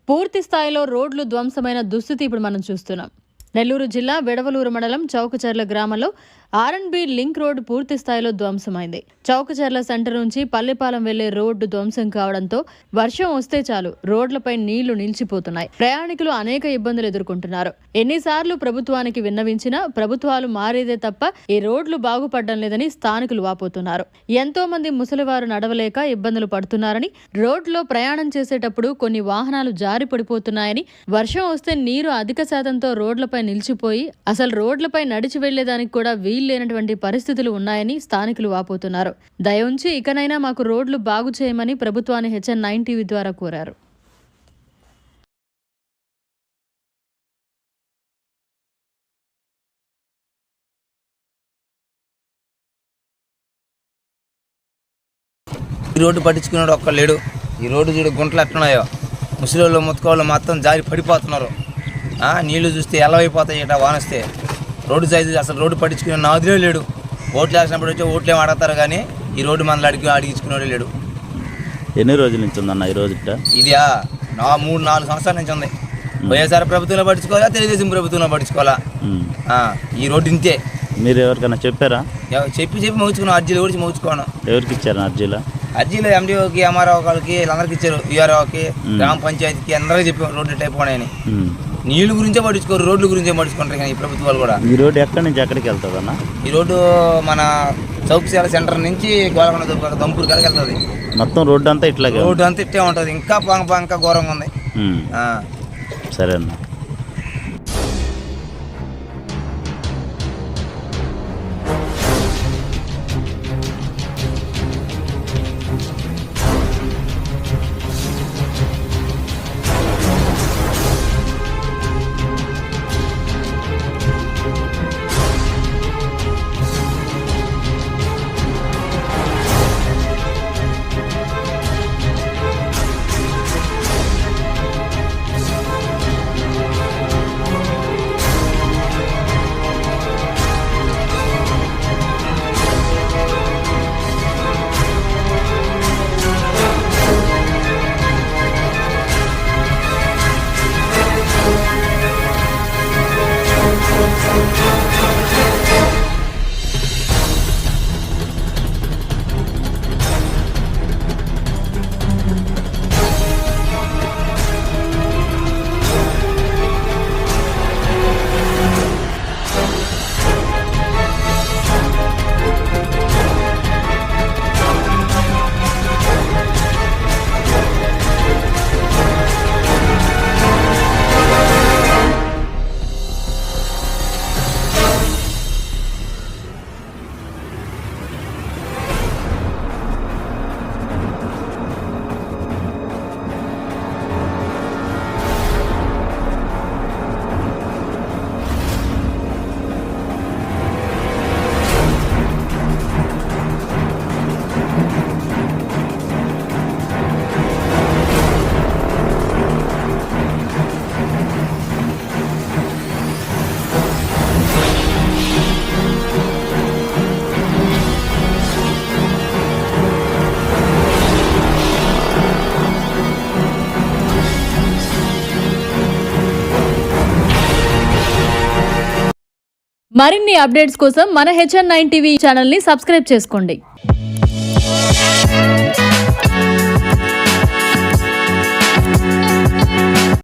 పూర్తి స్థాయిలో రోడ్లు ధ్వంసమైన దుస్థితి ఇప్పుడు మనం చూస్తున్నాం. నెల్లూరు జిల్లా వెడవలూరు మండలం చౌకచర్ల గ్రామంలో R&B లింక్ రోడ్డు పూర్తి స్థాయిలో ధ్వంసమైంది. చౌకచర్ల సెంటర్ నుంచి పల్లెపాలెం వెళ్లే రోడ్డు ధ్వంసం కావడంతో వర్షం వస్తే చాలు రోడ్లపై నీళ్లు నిలిచిపోతున్నాయి. ప్రయాణికులు అనేక ఇబ్బందులు ఎదుర్కొంటున్నారు. ఎన్నిసార్లు ప్రభుత్వానికి విన్నవించినా ప్రభుత్వాలు మారేదే తప్ప ఈ రోడ్లు బాగుపడడం లేదని స్థానికులు వాపోతున్నారు. ఎంతో మంది ముసలివారు నడవలేక ఇబ్బందులు పడుతున్నారని, రోడ్లో ప్రయాణం చేసేటప్పుడు కొన్ని వాహనాలు జారి పడిపోతున్నాయని, వర్షం వస్తే నీరు అధిక శాతంతో రోడ్లపై నిలిచిపోయి అసలు రోడ్లపై నడిచి వెళ్లేదానికి కూడా వీల్లేనటువంటి పరిస్థితులు ఉన్నాయని స్థానికులు వాపోతున్నారు. దయ ఉంచి ఇకనైనా మాకు రోడ్లు బాగు చేయమని ప్రభుత్వాన్ని HN9 టీవీ ద్వారా కోరారు. ఈ రోడ్డు పట్టించుకున్నాడు ఒక్క లేడు. ఈ రోడ్డు చూడు గుంటలు ఎట్టున్నాయో, ముసలిళ్ళు ముత్తుకోళ్ళు మొత్తం జారి పడిపోతున్నారు. నీళ్లు చూస్తే ఎల్లవైపోతాయి ఇట వానొస్తే. రోడ్డు సైజు అసలు రోడ్డు పట్టించుకునే నాదులే లేడు. ఓట్లు వేసినప్పుడు వచ్చి ఓట్లు ఏమి అడగతారు కానీ ఈ రోడ్డు మనల్ని అడిగించుకునే లేడు. ఎన్ని రోజుల నుంచి ఉందన్న ఈ రోజు? ఇది 3-4 సంవత్సరాల నుంచి ఉంది. వైఎస్ఆర్ ప్రభుత్వంలో పట్టించుకోవాలా, తెలుగుదేశం ప్రభుత్వంలో పట్టించుకోవాలా, ఈ రోడ్డు ఇంతే. మీరు ఎవరికైనా చెప్పారా? చెప్పి మోచుకున్నాం. అర్జీలు కూడా మోచుకోను. ఎవరికి ఇచ్చారు అర్జీలు? అర్జీలు MDOకి, MRO వాళ్ళకి, వీళ్ళందరికీ ఇచ్చారు. VROకి, గ్రామ పంచాయతీకి అందరికీ చెప్పారు రోడ్డు టైప్ ఉన్నాయని. నీళ్లు గురించే పట్టించుకోరు, రోడ్ల గురించే పట్టించుకుంటారు. కానీ ఈ ప్రభుత్వాలు కూడా. ఈ రోడ్డు ఎక్కడి నుంచి ఎక్కడికి వెళ్తుంది అన్న? ఈ రోడ్డు మన చౌకశాల సెంటర్ నుంచి గోలకొండ దంపూర్ కాడికి వెళ్తుంది. మొత్తం రోడ్డు అంతా ఇట్లాగే? రోడ్డు అంతా ఇట్టే ఉంటుంది. ఇంకా ఇంకా ఘోరంగా ఉంది. సరే అన్న. మరిన్ని అప్డేట్స్ కోసం మన HN9 టీవీ ఛానల్ ని సబ్స్క్రైబ్ చేసుకోండి.